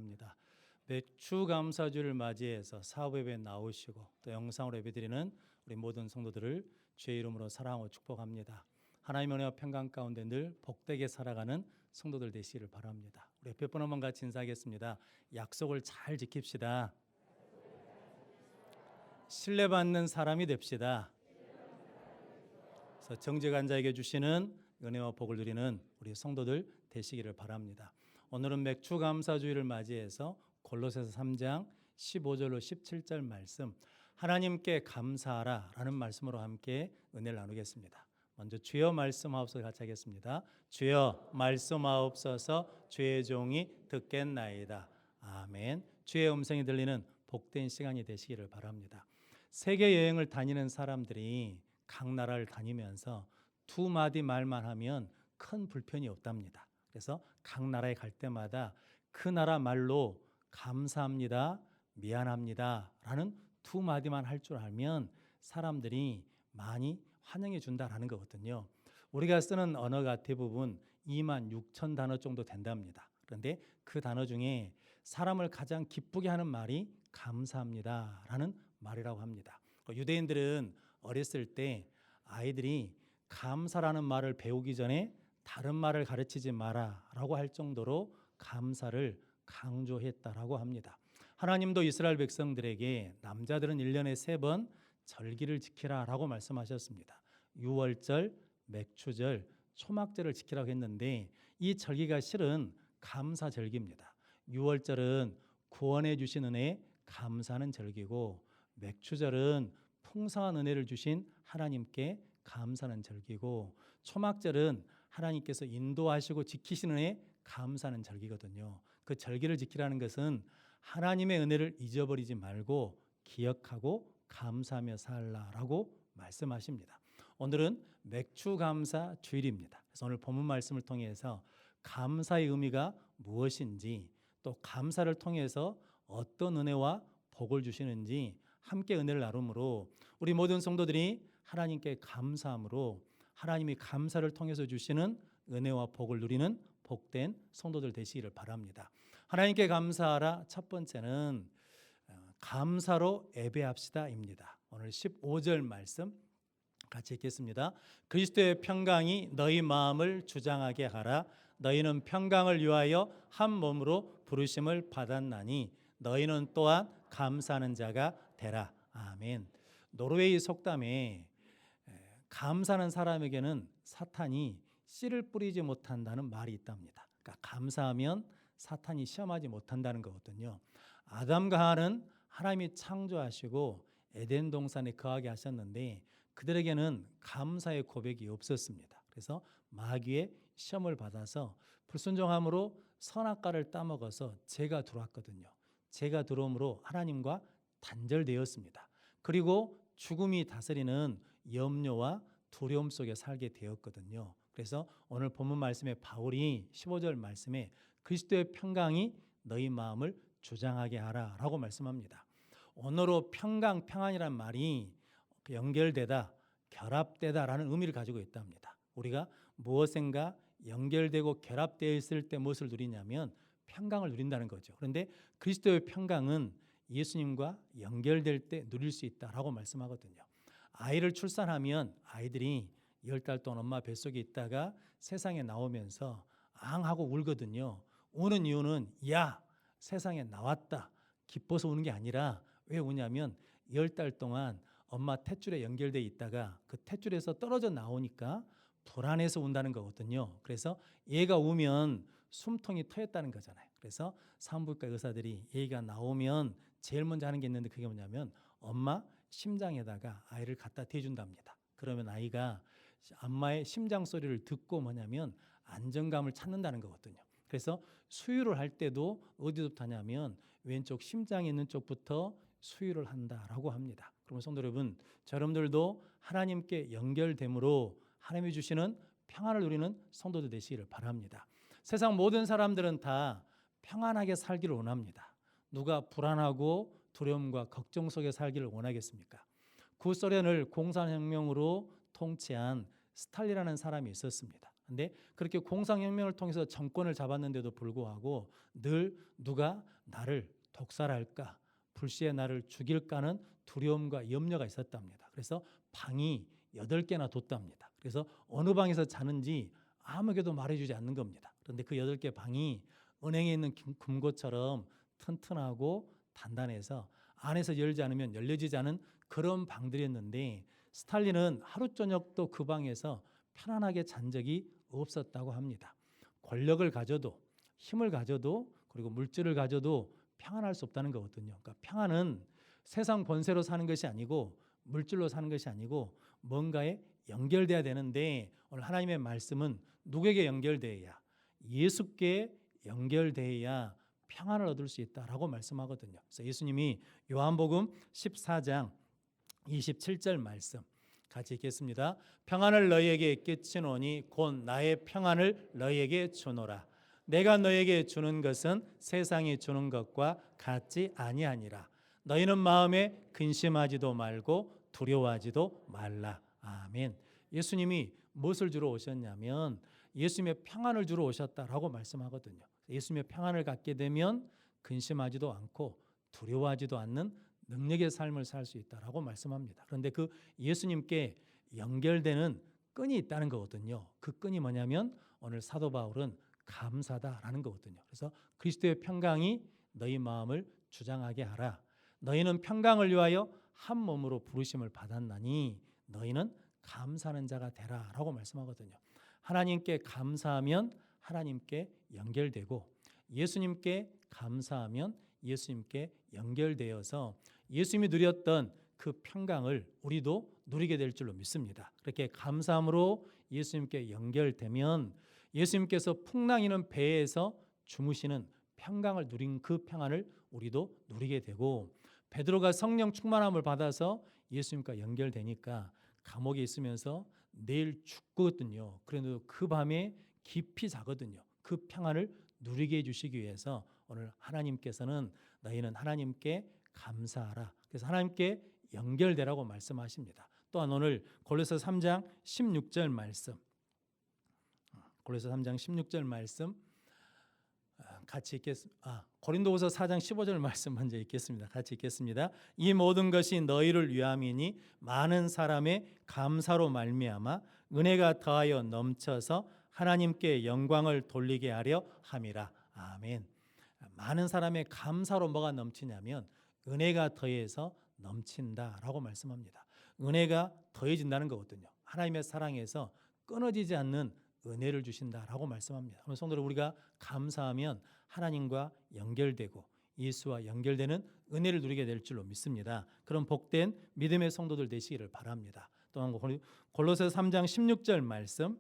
바랍니다. 매주 감사주를 맞이해서 사업 예배에 나오시고 또 영상으로 예배드리는 우리 모든 성도들을 주의 이름으로 사랑하고 축복합니다. 하나님의 은혜와 평강 가운데 늘 복되게 살아가는 성도들 되시기를 바랍니다. 우리 옆에 분 한번 같이 인사하겠습니다. 약속을 잘 지킵시다. 신뢰받는 사람이 됩시다. 그래서 정직한 자에게 주시는 은혜와 복을 누리는 우리 성도들 되시기를 바랍니다. 오늘은 맥주 감사주일을 맞이해서 골로새서 3장 15절로 17절 말씀, 하나님께 감사하라 라는 말씀으로 함께 은혜를 나누겠습니다. 먼저 주여 말씀하옵소서 같이 하겠습니다. 주여 말씀하옵소서, 주의 종이 듣겠나이다. 아멘. 주의 음성이 들리는 복된 시간이 되시기를 바랍니다. 세계 여행을 다니는 사람들이 각 나라를 다니면서 두 마디 말만 하면 큰 불편이 없답니다. 그래서 각 나라에 갈 때마다 그 나라 말로 감사합니다, 미안합니다 라는 두 마디만 할 줄 알면 사람들이 많이 환영해 준다라는 거거든요. 우리가 쓰는 언어가 대부분 26,000 단어 정도 된답니다. 그런데 그 단어 중에 사람을 가장 기쁘게 하는 말이 감사합니다 라는 말이라고 합니다. 유대인들은 어렸을 때 아이들이 감사라는 말을 배우기 전에 다른 말을 가르치지 마라 라고 할 정도로 감사를 강조했다라고 합니다. 하나님도 이스라엘 백성들에게 남자들은 1년에 3번 절기를 지키라 라고 말씀하셨습니다. 유월절, 맥추절, 초막절을 지키라고 했는데 이 절기가 실은 감사절기입니다. 유월절은 구원해 주신 은혜에 감사하는 절기고, 맥추절은 풍성한 은혜를 주신 하나님께 감사하는 절기고, 초막절은 하나님께서 인도하시고 지키시는 은혜에 감사하는 절기거든요. 그 절기를 지키라는 것은 하나님의 은혜를 잊어버리지 말고 기억하고 감사하며 살라라고 말씀하십니다. 오늘은 맥주 감사 주일입니다. 그래서 오늘 본문 말씀을 통해서 감사의 의미가 무엇인지, 또 감사를 통해서 어떤 은혜와 복을 주시는지 함께 은혜를 나눔으로 우리 모든 성도들이 하나님께 감사함으로 하나님이 감사를 통해서 주시는 은혜와 복을 누리는 복된 성도들 되시기를 바랍니다. 하나님께 감사하라. 첫 번째는 감사로 예배합시다입니다. 오늘 15절 말씀 같이 읽겠습니다. 그리스도의 평강이 너희 마음을 주장하게 하라. 너희는 평강을 위하여 한 몸으로 부르심을 받았나니 너희는 또한 감사하는 자가 되라. 아멘. 노르웨이 속담에 감사하는 사람에게는 사탄이 씨를 뿌리지 못한다는 말이 있답니다. 그러니까 감사하면 사탄이 시험하지 못한다는 거거든요. 아담과 하와는 하나님이 창조하시고 에덴 동산에 거하게 하셨는데 그들에게는 감사의 고백이 없었습니다. 그래서 마귀의 시험을 받아서 불순종함으로 선악과를 따먹어서 죄가 들어왔거든요. 죄가 들어옴으로 하나님과 단절되었습니다. 그리고 죽음이 다스리는 염려와 두려움 속에 살게 되었거든요. 그래서 오늘 본문 말씀에 바울이 15절 말씀에 그리스도의 평강이 너희 마음을 주장하게 하라 라고 말씀합니다. 언어로 평강, 평안이란 말이 연결되다, 결합되다 라는 의미를 가지고 있답니다. 우리가 무엇인가 연결되고 결합되어 있을 때 무엇을 누리냐면 평강을 누린다는 거죠. 그런데 그리스도의 평강은 예수님과 연결될 때 누릴 수 있다라고 말씀하거든요. 아이를 출산하면 아이들이 10달 동안 엄마 뱃속에 있다가 세상에 나오면서 앙하고 울거든요. 우는 이유는 야, 세상에 나왔다, 기뻐서 우는 게 아니라 왜 우냐면 10달 동안 엄마 탯줄에 연결되어 있다가 그 탯줄에서 떨어져 나오니까 불안해서 운다는 거거든요. 그래서 얘가 우면 숨통이 트였다는 거잖아요. 그래서 산부인과 의사들이 얘가 나오면 제일 먼저 하는 게 있는데 그게 뭐냐면 엄마 심장에다가 아이를 갖다 대준답니다. 그러면 아이가 엄마의 심장 소리를 듣고 뭐냐면 안정감을 찾는다는 거거든요. 그래서 수유를 할 때도 어디서부터 하냐면 왼쪽 심장에 있는 쪽부터 수유를 한다라고 합니다. 그러면 성도 여러분, 여러분들도 하나님께 연결됨으로 하나님이 주시는 평안을 누리는 성도들 되시기를 바랍니다. 세상 모든 사람들은 다 평안하게 살기를 원합니다. 누가 불안하고 두려움과 걱정 속에 살기를 원하겠습니까? 구소련을 공산혁명으로 통치한 스탈린이라는 사람이 있었습니다. 근데 그렇게 공산혁명을 통해서 정권을 잡았는데도 불구하고 늘 누가 나를 독살할까, 불시에 나를 죽일까는 두려움과 염려가 있었답니다. 그래서 방이 8개나 뒀답니다. 그래서 어느 방에서 자는지 아무에게도 말해주지 않는 겁니다. 그런데 그 8개 방이 은행에 있는 금고처럼 튼튼하고 단단해서 안에서 열지 않으면 열려지지 않은 그런 방들이었는데, 스탈린은 하루 저녁도 그 방에서 편안하게 잔 적이 없었다고 합니다. 권력을 가져도, 힘을 가져도, 그리고 물질을 가져도 평안할 수 없다는 거거든요. 그러니까 평안은 세상 권세로 사는 것이 아니고, 물질로 사는 것이 아니고 뭔가에 연결돼야 되는데, 오늘 하나님의 말씀은 누구에게 연결돼야? 예수께 연결돼야 평안을 얻을 수 있다라고 말씀하거든요. 그래서 예수님이 요한복음 14장 27절 말씀 같이 읽겠습니다. 평안을 너희에게 끼치노니 곧 나의 평안을 너희에게 주노라. 내가 너희에게 주는 것은 세상이 주는 것과 같지 아니하니라. 너희는 마음에 근심하지도 말고 두려워하지도 말라. 아멘. 예수님이 무엇을 주러 오셨냐면 예수님의 평안을 주러 오셨다라고 말씀하거든요. 예수님의 평안을 갖게 되면 근심하지도 않고 두려워하지도 않는 능력의 삶을 살 수 있다라고 말씀합니다. 그런데 그 예수님께 연결되는 끈이 있다는 거거든요. 그 끈이 뭐냐면 오늘 사도 바울은 감사다라는 거거든요. 그래서 그리스도의 평강이 너희 마음을 주장하게 하라. 너희는 평강을 위하여 한 몸으로 부르심을 받았나니 너희는 감사하는 자가 되라라고 말씀하거든요. 하나님께 감사하면 하나님께 연결되고, 예수님께 감사하면 예수님께 연결되어서 예수님이 누렸던 그 평강을 우리도 누리게 될 줄로 믿습니다. 그렇게 감사함으로 예수님께 연결되면 예수님께서 풍랑이는 배에서 주무시는 평강을 누린 그 평안을 우리도 누리게 되고, 베드로가 성령 충만함을 받아서 예수님과 연결되니까 감옥에 있으면서 내일 죽거든요. 그래도 그 밤에 깊이 자거든요. 그 평안을 누리게 해주시기 위해서 오늘 하나님께서는 너희는 하나님께 감사하라. 그래서 하나님께 연결되라고 말씀하십니다. 또한 오늘 골로새 3장 16절 말씀, 골로새 3장 16절 말씀 같이 읽겠습니다. 고린도후서 4장 15절 말씀 먼저 읽겠습니다. 같이 읽겠습니다. 이 모든 것이 너희를 위함이니 많은 사람의 감사로 말미암아 은혜가 더하여 넘쳐서 하나님께 영광을 돌리게 하려 함이라. 아멘. 많은 사람의 감사로 뭐가 넘치냐면 은혜가 더해서 넘친다라고 말씀합니다. 은혜가 더해진다는 거거든요. 하나님의 사랑에서 끊어지지 않는 은혜를 주신다라고 말씀합니다. 오늘 성도들, 우리가 감사하면 하나님과 연결되고 예수와 연결되는 은혜를 누리게 될 줄로 믿습니다. 그런 복된 믿음의 성도들 되시기를 바랍니다. 또한 골로새 3장 16절 말씀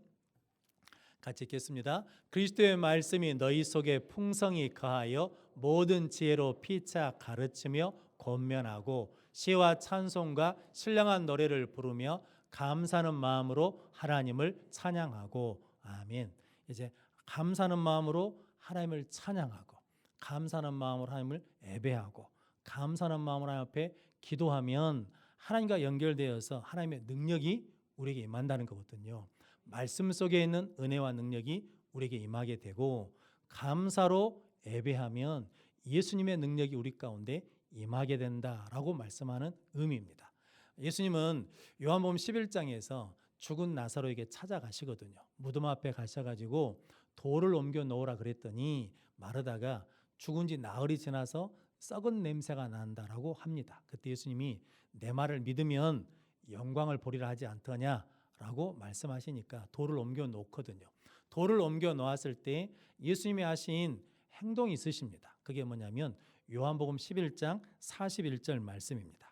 같이 읽겠습니다. 그리스도의 말씀이 너희 속에 풍성히 거하여 모든 지혜로 피차 가르치며 권면하고 시와 찬송과 신령한 노래를 부르며 감사하는 마음으로 하나님을 찬양하고. 아멘. 이제 감사하는 마음으로 하나님을 찬양하고, 감사하는 마음으로 하나님을 예배하고, 감사하는 마음으로 하나님 앞에 기도하면 하나님과 연결되어서 하나님의 능력이 우리에게 임한다는 거거든요. 말씀 속에 있는 은혜와 능력이 우리에게 임하게 되고, 감사로 예배하면 예수님의 능력이 우리 가운데 임하게 된다라고 말씀하는 의미입니다. 예수님은 요한복음 11장에서 죽은 나사로에게 찾아가시거든요. 무덤 앞에 가셔가지고 돌을 옮겨 놓으라 그랬더니 마르다가 죽은 지 나흘이 지나서 썩은 냄새가 난다라고 합니다. 그때 예수님이 내 말을 믿으면 영광을 보리라 하지 않더냐라고 말씀하시니까 돌을 옮겨 놓거든요. 돌을 옮겨 놓았을 때 예수님이 하신 행동이 있으십니다. 그게 뭐냐면 요한복음 11장 41절 말씀입니다.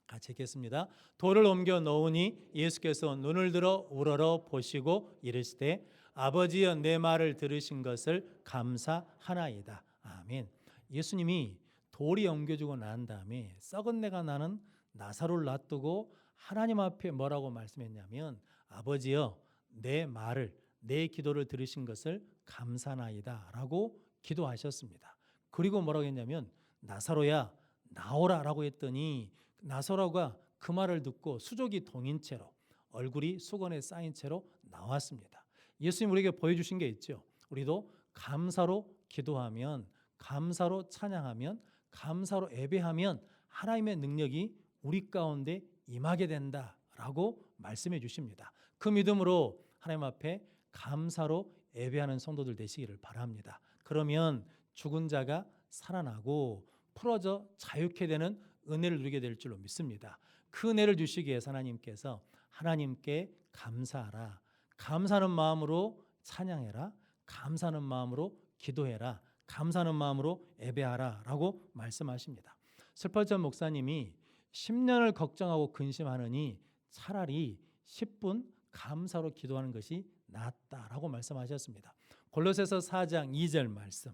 같이 읽겠습니다. 돌을 옮겨 놓으니 예수께서 눈을 들어 우러러 보시고 이르시되 아버지여 내 말을 들으신 것을 감사하나이다. 아멘. 예수님이 돌이 옮겨주고 난 다음에 썩은 내가 나는 나사로를 놔두고 하나님 앞에 뭐라고 말씀했냐면 아버지여 내 말을, 내 기도를 들으신 것을 감사나이다 라고 기도하셨습니다. 그리고 뭐라고 했냐면 나사로야 나오라 라고 했더니 나사로가 그 말을 듣고 수족이 동인 채로, 얼굴이 수건에 쌓인 채로 나왔습니다. 예수님 우리에게 보여주신 게 있죠. 우리도 감사로 기도하면, 감사로 찬양하면, 감사로 예배하면 하나님의 능력이 우리 가운데 임하게 된다라고 말씀해 주십니다. 그 믿음으로 하나님 앞에 감사로 예배하는 성도들 되시기를 바랍니다. 그러면 죽은 자가 살아나고 풀어져 자유케 되는 은혜를 누리게 될 줄로 믿습니다. 그 은혜를 주시기 위해서 하나님께서 하나님께 감사하라, 감사하는 마음으로 찬양해라, 감사하는 마음으로 기도해라, 감사하는 마음으로 예배하라 라고 말씀하십니다. 슬퍼전 목사님이 10년을 걱정하고 근심하느니 차라리 10분 감사로 기도하는 것이 낫다라고 말씀하셨습니다. 골로새서 4장 2절 말씀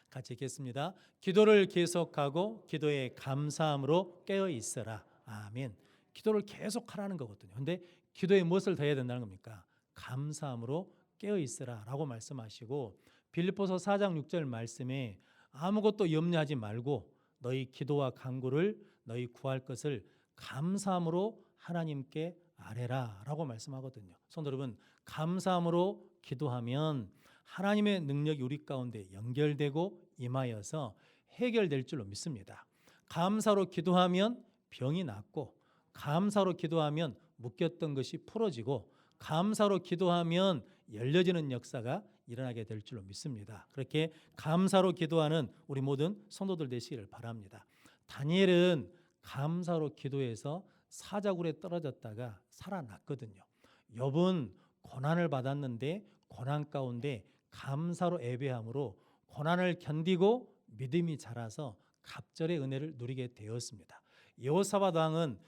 같이 읽겠습니다. 기도를 계속하고 기도에 감사함으로 깨어 있으라. 아멘. 기도를 계속하라는 거거든요. 근데 기도에 무엇을 더해야 된다는 겁니까? 감사함으로 깨어 있으라라고 말씀하시고, 빌립보서 4장 6절 말씀에 아무것도 염려하지 말고 너희 기도와 간구를 너희 구할 것을 감사함으로 하나님께 아뢰라라고 말씀하거든요. 성도 여러분, 감사함으로 기도하면 하나님의 능력이 우리 가운데 연결되고 임하여서 해결될 줄로 믿습니다. 감사로 기도하면 병이 낫고, 감사로 기도하면 묶였던 것이 풀어지고, 감사로 기도하면 열려지는 역사가 일어나게 될 줄로 믿습니다. 그렇게 감사로 기도하는 우리 모든 성도들 되시기를 바랍니다. 다니엘은 감사로 기도해서 사자굴에 떨어졌다가 살아났거든요. 욥은 고난을 받았는데 고난 가운데 감사로 예배함으로 고난을 견디고 믿음이 자라서 갑절의 은혜를 누리게 되었습니다. 여호사밧 왕은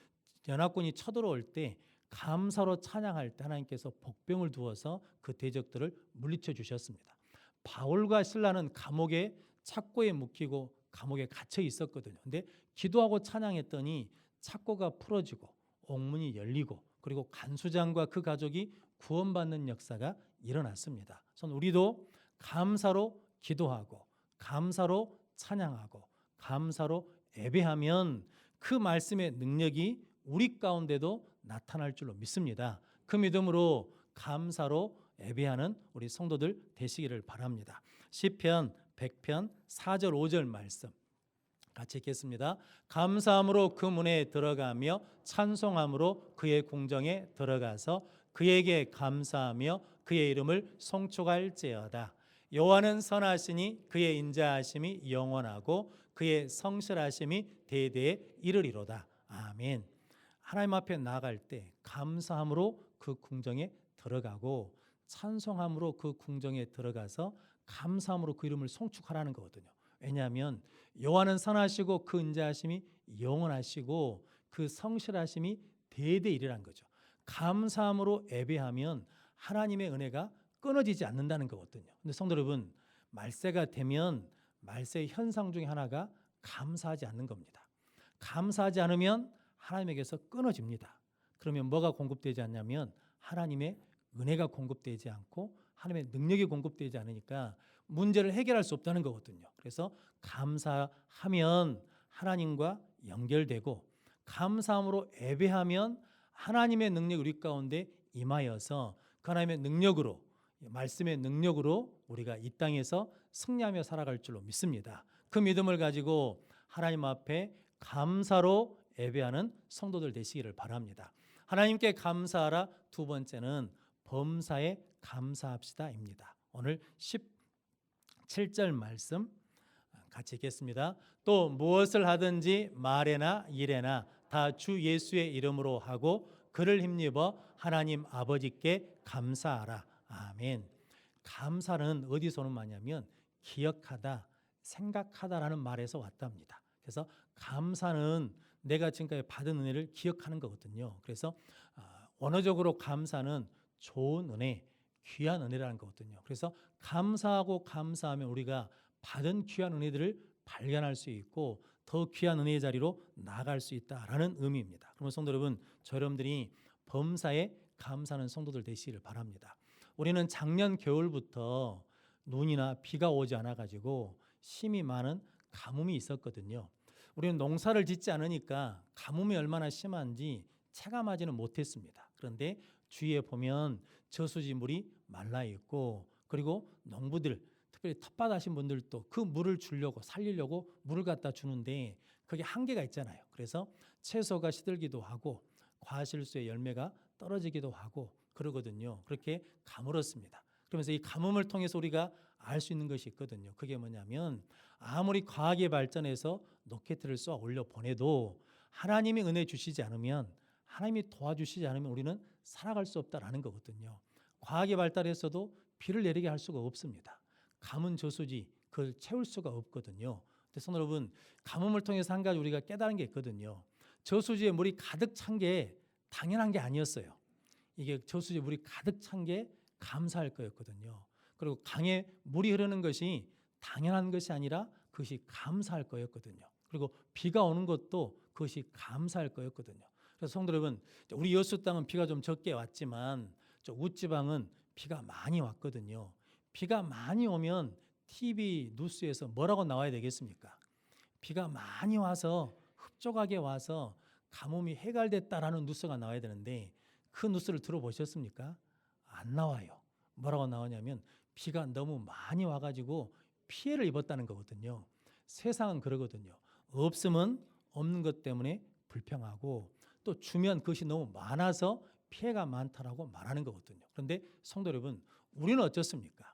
연합군이 쳐들어올 때 감사로 찬양할 때 하나님께서 복병을 두어서 그 대적들을 물리쳐 주셨습니다. 바울과 실라는 감옥에 착고에 묶이고 감옥에 갇혀 있었거든요. 근데 기도하고 찬양했더니 착고가 풀어지고 옥문이 열리고 그리고 간수장과 그 가족이 구원받는 역사가 일어났습니다. 그래서 우리도 감사로 기도하고 감사로 찬양하고 감사로 예배하면 그 말씀의 능력이 우리 가운데도 나타날 줄로 믿습니다. 그 믿음으로 감사로 예배하는 우리 성도들 되시기를 바랍니다. 시편 100편 4절 5절 말씀 같이 읽겠습니다. 감사함으로 그 문에 들어가며 찬송함으로 그의 궁정에 들어가서 그에게 감사하며 그의 이름을 송축할지어다. 여호와는 선하시니 그의 인자하심이 영원하고 그의 성실하심이 대대에 이르리로다. 아멘. 하나님 앞에 나아갈 때 감사함으로 그 궁정에 들어가고 찬송함으로 그 궁정에 들어가서 감사함으로 그 이름을 송축하라는 거거든요. 왜냐하면 여호와는 선하시고 그 인자하심이 영원하시고 그 성실하심이 대대이르라는 거죠. 감사함으로 예배하면 하나님의 은혜가 끊어지지 않는다는 거거든요. 근데 성도 여러분, 말세가 되면 말세의 현상 중에 하나가 감사하지 않는 겁니다. 감사하지 않으면 하나님에게서 끊어집니다. 그러면 뭐가 공급되지 않냐면 하나님의 은혜가 공급되지 않고 하나님의 능력이 공급되지 않으니까 문제를 해결할 수 없다는 거거든요. 그래서 감사하면 하나님과 연결되고 감사함으로 예배하면 하나님의 능력이 우리 가운데 임하여서 그 하나님의 능력으로 말씀의 능력으로 우리가 이 땅에서 승리하며 살아갈 줄로 믿습니다. 그 믿음을 가지고 하나님 앞에 감사로 예배하는 성도들 되시기를 바랍니다. 하나님께 감사하라. 두 번째는 범사에 감사합시다입니다. 오늘 17절 말씀 같이 읽겠습니다. 또 무엇을 하든지 말에나 일에나 다 주 예수의 이름으로 하고 그를 힘입어 하나님 아버지께 감사하라. 아멘. 감사는 어디서 오는 말이냐면 기억하다, 생각하다라는 말에서 왔답니다. 그래서 감사는 내가 지금까지 받은 은혜를 기억하는 거거든요. 그래서 원어적으로 감사는 좋은 은혜, 귀한 은혜라는 거거든요. 그래서 감사하고 감사하면 우리가 받은 귀한 은혜들을 발견할 수 있고 더 귀한 은혜의 자리로 나아갈 수 있다라는 의미입니다. 그러면 성도 여러분, 저 여러분들이 범사에 감사하는 성도들 되시기를 바랍니다. 우리는 작년 겨울부터 눈이나 비가 오지 않아가지고 심이 많은 가뭄이 있었거든요. 우리는 농사를 짓지 않으니까 가뭄이 얼마나 심한지 체감하지는 못했습니다. 그런데 주위에 보면 저수지 물이 말라 있고, 그리고 농부들, 특별히 텃밭 하신 분들도 그 물을 주려고 살리려고 물을 갖다 주는데 그게 한계가 있잖아요. 그래서 채소가 시들기도 하고 과실수의 열매가 떨어지기도 하고 그러거든요. 그렇게 가물었습니다. 그러면서 이 가뭄을 통해서 우리가 알 수 있는 것이 있거든요. 그게 뭐냐면 아무리 과학이 발전해서 로켓을 쏘아 올려 보내도 하나님이 은혜 주시지 않으면, 하나님이 도와주시지 않으면 우리는 살아갈 수 없다라는 거거든요. 과학이 발달해서도 비를 내리게 할 수가 없습니다. 가뭄 저수지 그걸 채울 수가 없거든요. 그래서 여러분, 가뭄을 통해서 한 가지 우리가 깨달은 게 있거든요. 저수지에 물이 가득 찬 게 당연한 게 아니었어요. 이게 저수지에 물이 가득 찬 게 감사할 거였거든요. 그리고 강에 물이 흐르는 것이 당연한 것이 아니라 그것이 감사할 거였거든요. 그리고 비가 오는 것도 그것이 감사할 거였거든요. 그래서 성도 여러분, 우리 여수 땅은 비가 좀 적게 왔지만 저 우지방은 비가 많이 왔거든요. 비가 많이 오면 TV 뉴스에서 뭐라고 나와야 되겠습니까? 비가 많이 와서 흡족하게 와서 가뭄이 해결됐다라는 뉴스가 나와야 되는데 그 뉴스를 들어보셨습니까? 안 나와요. 뭐라고 나오냐면 비가 너무 많이 와가지고 피해를 입었다는 거거든요. 세상은 그러거든요. 없으면 없는 것 때문에 불평하고 또 주면 그것이 너무 많아서 피해가 많다라고 말하는 거거든요. 그런데 성도 여러분, 우리는 어떻습니까?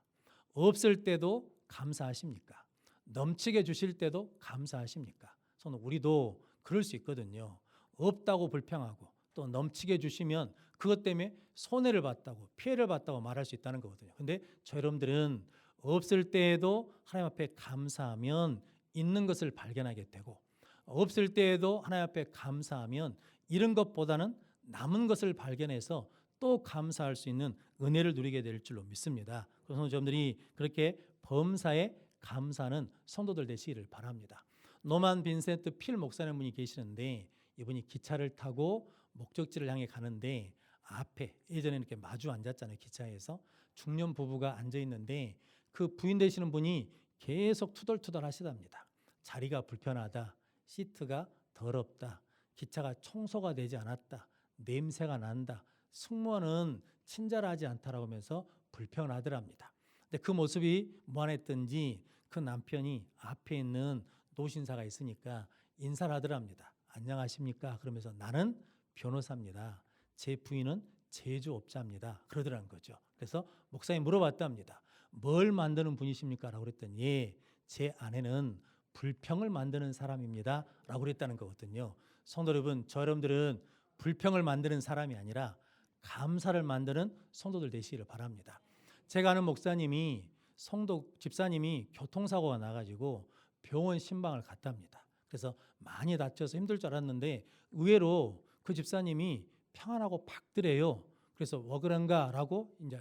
없을 때도 감사하십니까? 넘치게 주실 때도 감사하십니까? 저는 우리도 그럴 수 있거든요. 없다고 불평하고 또 넘치게 주시면 그것 때문에 손해를 봤다고, 피해를 봤다고 말할 수 있다는 거거든요. 근데 저 여러분들은 없을 때에도 하나님 앞에 감사하면 있는 것을 발견하게 되고, 없을 때에도 하나님 앞에 감사하면 잃은 것보다는 남은 것을 발견해서 또 감사할 수 있는 은혜를 누리게 될 줄로 믿습니다. 그래서 여러분들이 그렇게 범사에 감사하는 성도들 되시기를 바랍니다. 노만 빈센트 필 목사님 분이 계시는데 이분이 기차를 타고 목적지를 향해 가는데 앞에 예전에 이렇게 마주 앉았잖아요. 기차에서 중년 부부가 앉아 있는데 그 부인 되시는 분이 계속 투덜투덜 하시답니다. 자리가 불편하다, 시트가 더럽다, 기차가 청소가 되지 않았다, 냄새가 난다, 승무원은 친절하지 않다라고 하면서 불평하더랍니다. 근데 그 모습이 무안했던지 그 남편이 앞에 있는 노신사가 있으니까 인사를 하더랍니다. 안녕하십니까? 그러면서 나는 변호사입니다. 제 부인은 제조업자입니다. 그러더라는 거죠. 그래서 목사님 물어봤답니다. 뭘 만드는 분이십니까? 라고 그랬더니 예, 제 아내는 불평을 만드는 사람입니다. 라고 그랬다는 거거든요. 성도 여러분, 저 여러분들은 불평을 만드는 사람이 아니라 감사를 만드는 성도들 되시기를 바랍니다. 제가 아는 목사님이 성도 집사님이 교통사고가 나가지고 병원 신방을 갔답니다. 그래서 많이 다쳐서 힘들 줄 알았는데 의외로 그 집사님이 평안하고 박드래요. 그래서 왜 그런가라고 이제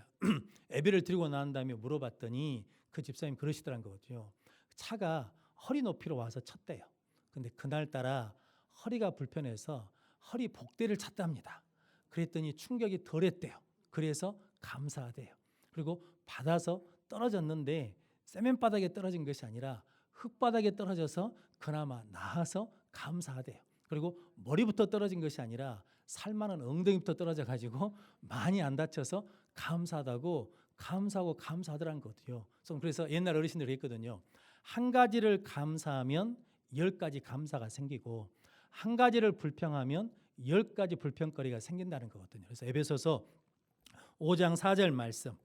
애비를 들고 나온 다음에 물어봤더니 그 집사님 그러시더란 거거든요. 차가 허리 높이로 와서 쳤대요. 근데 그날따라 허리가 불편해서 허리 복대를 찼답니다. 그랬더니 충격이 덜했대요. 그래서 감사하대요. 그리고 받아서 떨어졌는데 세면 바닥에 떨어진 것이 아니라 흙바닥에 떨어져서 그나마 나아서 감사하대요. 그리고 머리부터 떨어진 것이 아니라 살만한 엉덩이부터 떨어져 가지고 많이 안 다쳐서 감사하다고 감사하고 감사하더라는 거거든요. 그래서 옛날 어르신들이 했거든요. 한 가지를 감사하면 10가지 감사가 생기고 한 가지를 불평하면 10가지 불평거리가 생긴다는 거거든요. 그래서 에베소서 5장 4절 말씀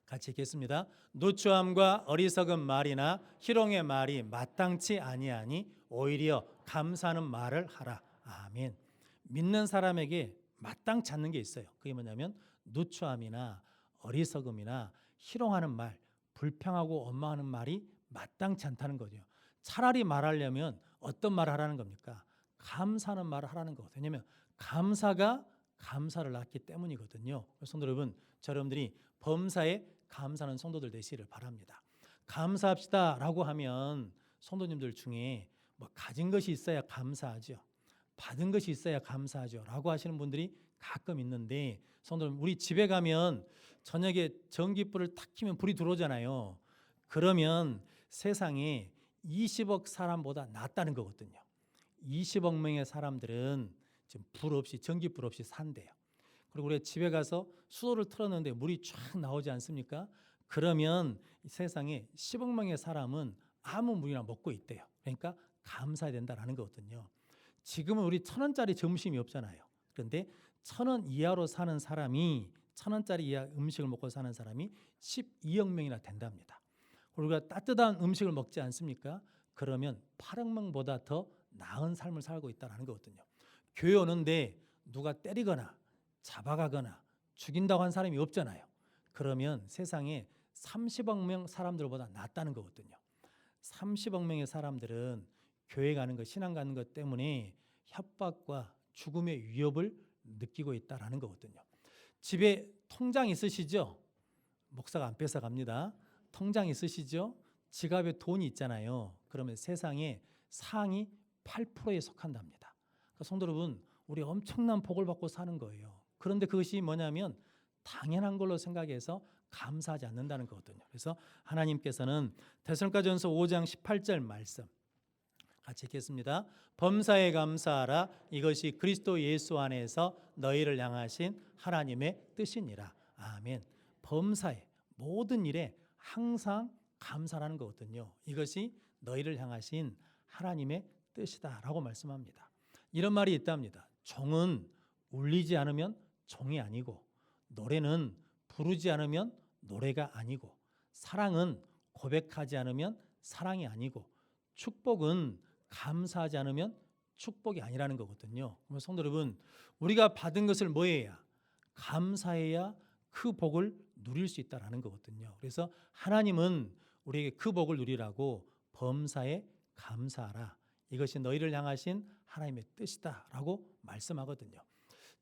같이 읽겠습니다. 누추함과 어리석은 말이나 희롱의 말이 마땅치 아니하니 오히려 감사하는 말을 하라. 아멘. 믿는 사람에게 마땅치 않는 게 있어요. 그게 뭐냐면 누추함이나 어리석음이나 희롱하는 말, 불평하고 원망하는 말이 마땅치 않다는 거죠. 차라리 말하려면 어떤 말을 하라는 겁니까? 감사하는 말을 하라는 거거든요. 왜냐하면 감사가 감사를 낳기 때문이거든요. 성도 여러분, 저 여러분들이 범사에 감사하는 성도들 되시기를 바랍니다. 감사합시다라고 하면 성도님들 중에 뭐 가진 것이 있어야 감사하죠. 받은 것이 있어야 감사하죠. 라고 하시는 분들이 가끔 있는데 성도님, 우리 집에 가면 저녁에 전기불을 탁 켜면 불이 들어오잖아요. 그러면 세상에 20억 사람보다 낫다는 거거든요. 20억 명의 사람들은 지금 불 없이 전기불 없이 산대요. 그리고 우리 집에 가서 수도를 틀었는데 물이 쫙 나오지 않습니까? 그러면 이 세상에 10억 명의 사람은 아무 물이나 먹고 있대요. 그러니까 감사해야 된다라는 거거든요. 지금은 우리 1,000원짜리 점심이 없잖아요. 그런데 1,000원 이하로 사는 사람이 1,000원짜리 이하 음식을 먹고 사는 사람이 12억 명이나 된답니다. 우리가 따뜻한 음식을 먹지 않습니까? 그러면 8억 명보다 더 나은 삶을 살고 있다는 거거든요. 교회 오는데 누가 때리거나 잡아가거나 죽인다고 한 사람이 없잖아요. 그러면 세상에 30억 명 사람들보다 낫다는 거거든요. 30억 명의 사람들은 교회 가는 것, 신앙 가는 것 때문에 협박과 죽음의 위협을 느끼고 있다는 거거든요. 집에 통장 있으시죠? 목사가 안 뺏어갑니다. 통장 있으시죠? 지갑에 돈이 있잖아요. 그러면 세상에 상위 8%에 속한답니다. 그러니까 성도 여러분, 우리 엄청난 복을 받고 사는 거예요. 그런데 그것이 뭐냐면 당연한 걸로 생각해서 감사하지 않는다는 거거든요. 그래서 하나님께서는 데살로니가전서 5장 18절 말씀 같이 읽겠습니다. 범사에 감사하라. 이것이 그리스도 예수 안에서 너희를 향하신 하나님의 뜻이니라. 아멘. 범사에 모든 일에 항상 감사라는 거거든요. 이것이 너희를 향하신 하나님의 뜻이다라고 말씀합니다. 이런 말이 있답니다. 종은 울리지 않으면 종이 아니고, 노래는 부르지 않으면 노래가 아니고, 사랑은 고백하지 않으면 사랑이 아니고, 축복은 감사하지 않으면 축복이 아니라는 거거든요. 그러면 성도 여러분, 우리가 받은 것을 뭐 해야? 감사해야 그 복을 누릴 수 있다는 거거든요. 그래서 하나님은 우리에게 그 복을 누리라고 범사에 감사하라. 이것이 너희를 향하신 하나님의 뜻이다라고 말씀하거든요.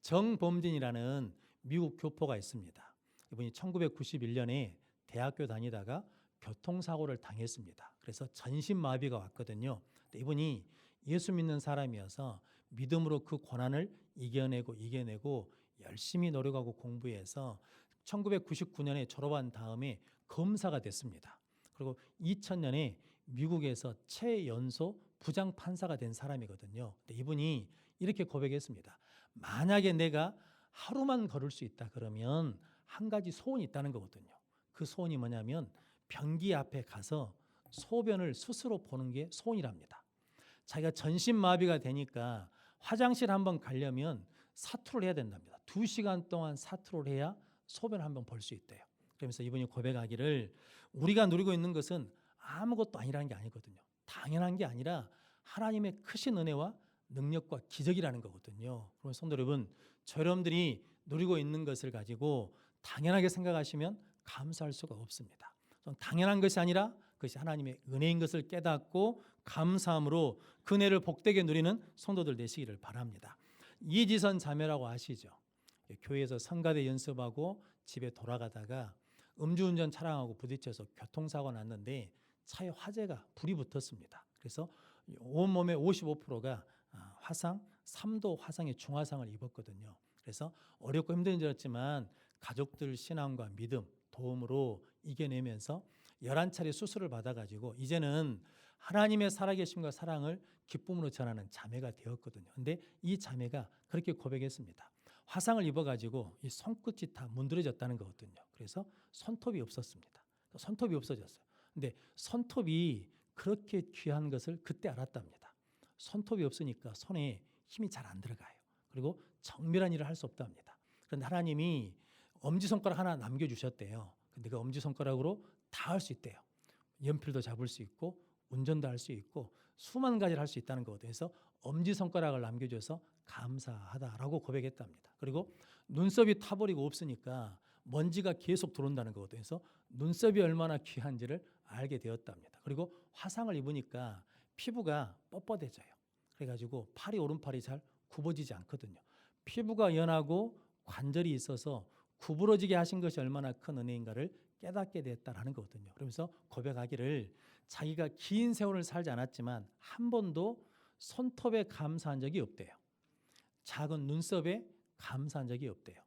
정범진이라는 미국 교포가 있습니다. 이분이 1991년에 대학교 다니다가 교통사고를 당했습니다. 그래서 전신마비가 왔거든요. 이분이 예수 믿는 사람이어서 믿음으로 그 고난을 이겨내고 열심히 노력하고 공부해서 1999년에 졸업한 다음에 검사가 됐습니다. 그리고 2000년에 미국에서 최연소 부장판사가 된 사람이거든요. 이분이 이렇게 고백했습니다. 만약에 내가 하루만 걸을 수 있다 그러면 한 가지 소원이 있다는 거거든요. 그 소원이 뭐냐면 변기 앞에 가서 소변을 스스로 보는 게 소원이랍니다. 자기가 전신마비가 되니까 화장실 한번 가려면 사투를 해야 된답니다. 2시간 동안 사투를 해야 소변을 한번 볼 수 있대요. 그러면서 이분이 고백하기를 우리가 누리고 있는 것은 아무것도 아니라는 게 아니거든요. 당연한 게 아니라 하나님의 크신 은혜와 능력과 기적이라는 거거든요. 그럼 성도 여러분, 여러분들이 누리고 있는 것을 가지고 당연하게 생각하시면 감사할 수가 없습니다. 당연한 것이 아니라 그것이 하나님의 은혜인 것을 깨닫고 감사함으로 그 은혜를 복되게 누리는 성도들 되시기를 바랍니다. 이지선 자매라고 아시죠? 교회에서 성가대 연습하고 집에 돌아가다가 음주운전 차량하고 부딪혀서 교통사고가 났는데 차에 화재가 불이 붙었습니다. 그래서 온몸의 55%가 화상, 3도 화상의 중화상을 입었거든요. 그래서 어렵고 힘들었지만 가족들 신앙과 믿음, 도움으로 이겨내면서 11차례 수술을 받아가지고 이제는 하나님의 살아계심과 사랑을 기쁨으로 전하는 자매가 되었거든요. 그런데 이 자매가 그렇게 고백했습니다. 화상을 입어가지고 이 손끝이 다 문드러졌다는 거거든요. 그래서 손톱이 없었습니다. 손톱이 없어졌어요. 근데 손톱이 그렇게 귀한 것을 그때 알았답니다. 손톱이 없으니까 손에 힘이 잘 안 들어가요. 그리고 정밀한 일을 할 수 없답니다. 그런데 하나님이 엄지손가락 하나 남겨주셨대요. 근데 그 엄지손가락으로 다 할 수 있대요. 연필도 잡을 수 있고 운전도 할 수 있고 수많은 가지를 할 수 있다는 거거든요. 그래서 엄지손가락을 남겨줘서 감사하다라고 고백했답니다. 그리고 눈썹이 타버리고 없으니까 먼지가 계속 들어온다는 거거든요. 그래서 눈썹이 얼마나 귀한지를 알게 되었답니다. 그리고 화상을 입으니까 피부가 뻣뻣해져요. 그래가지고 팔이 오른팔이 잘 굽어지지 않거든요. 피부가 연하고 관절이 있어서 구부러지게 하신 것이 얼마나 큰 은혜인가를 깨닫게 됐다라는 거거든요. 그러면서 고백하기를 자기가 긴 세월을 살지 않았지만 한 번도 손톱에 감사한 적이 없대요. 작은 눈썹에 감사한 적이 없대요.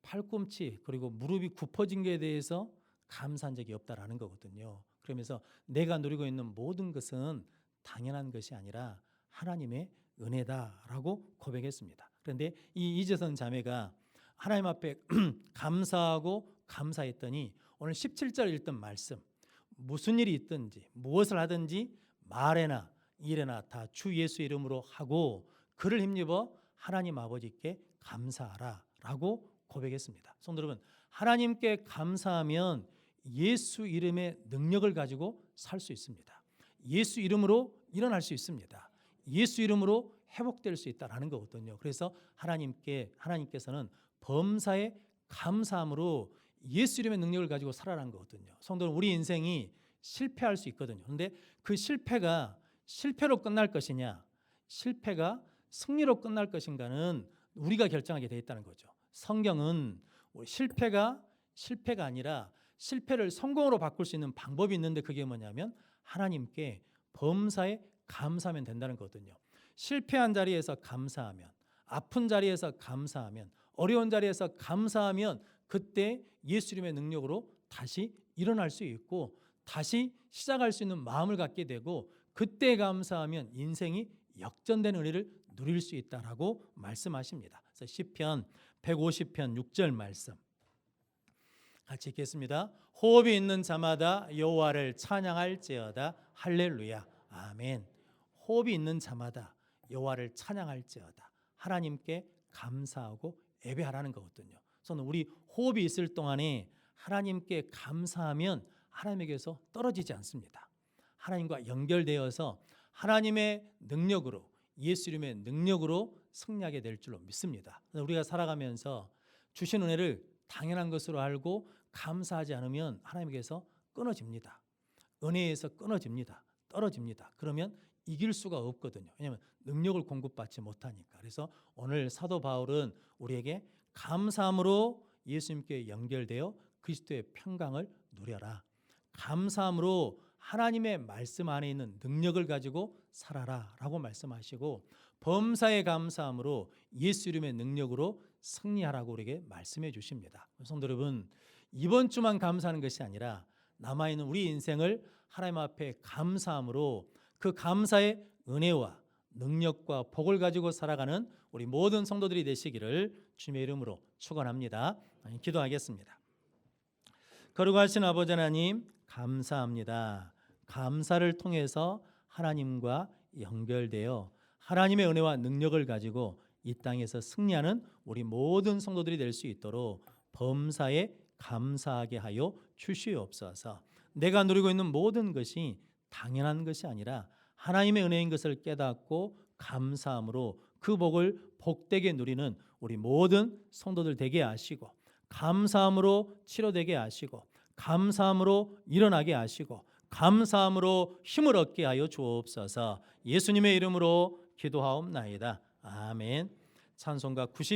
팔꿈치 그리고 무릎이 굽어진 것에 대해서 감사한 적이 없다라는 거거든요. 그러면서 내가 누리고 있는 모든 것은 당연한 것이 아니라 하나님의 은혜다라고 고백했습니다. 그런데 이 이재선 자매가 하나님 앞에 감사하고 감사했더니 오늘 17절 읽던 말씀, 무슨 일이 있든지 무엇을 하든지 말에나 일에나 다 주 예수 이름으로 하고 그를 힘입어 하나님 아버지께 감사하라 라고 고백했습니다. 성도 여러분, 하나님께 감사하면 예수 이름의 능력을 가지고 살 수 있습니다. 예수 이름으로 일어날 수 있습니다. 예수 이름으로 회복될 수 있다라는 거거든요. 그래서 하나님께서는 범사에 감사함으로 예수 이름의 능력을 가지고 살아라는 거거든요. 성도는 우리 인생이 실패할 수 있거든요. 그런데 그 실패가 실패로 끝날 것이냐, 실패가 승리로 끝날 것인가는 우리가 결정하게 돼 있다는 거죠. 성경은 실패가 아니라 실패를 성공으로 바꿀 수 있는 방법이 있는데 그게 뭐냐면 하나님께 범사에 감사하면 된다는 거거든요. 실패한 자리에서 감사하면, 아픈 자리에서 감사하면, 어려운 자리에서 감사하면 그때 예수 이름의 능력으로 다시 일어날 수 있고 다시 시작할 수 있는 마음을 갖게 되고 그때 감사하면 인생이 역전된 은혜를 누릴 수 있다라고 말씀하십니다. 그래서 시편 150편 6절 말씀 같이 읽겠습니다. 호흡이 있는 자마다 여호와를 찬양할지어다. 할렐루야. 아멘. 호흡이 있는 자마다 여호와를 찬양할지어다. 하나님께 감사하고 예배하라는 거거든요. 저는 우리 호흡이 있을 동안에 하나님께 감사하면 하나님에게서 떨어지지 않습니다. 하나님과 연결되어서 하나님의 능력으로, 예수 이름의 능력으로 승리하게 될 줄로 믿습니다. 우리가 살아가면서 주신 은혜를 당연한 것으로 알고 감사하지 않으면 하나님께서 끊어집니다. 은혜에서 끊어집니다. 떨어집니다. 그러면 이길 수가 없거든요. 왜냐하면 능력을 공급받지 못하니까. 그래서 오늘 사도 바울은 우리에게 감사함으로 예수님께 연결되어 그리스도의 평강을 누려라. 감사함으로 하나님의 말씀 안에 있는 능력을 가지고 살아라 라고 말씀하시고 범사에 감사함으로 예수 이름의 능력으로 승리하라고 우리에게 말씀해 주십니다. 성도 여러분, 이번 주만 감사하는 것이 아니라 남아있는 우리 인생을 하나님 앞에 감사함으로 그 감사의 은혜와 능력과 복을 가지고 살아가는 우리 모든 성도들이 되시기를 주님의 이름으로 축원합니다. 기도하겠습니다. 거룩하신 아버지 하나님 감사합니다. 감사를 통해서 하나님과 연결되어 하나님의 은혜와 능력을 가지고 이 땅에서 승리하는 우리 모든 성도들이 될 수 있도록 범사에 감사하게 하여 주시옵소서. 내가 누리고 있는 모든 것이 당연한 것이 아니라 하나님의 은혜인 것을 깨닫고 감사함으로 그 복을 복되게 누리는 우리 모든 성도들 되게 하시고 감사함으로 치료되게 하시고 감사함으로 일어나게 하시고 감사함으로 힘을 얻게 하여 주옵소서. 예수님의 이름으로 기도하옵나이다. 아멘. 찬송가 90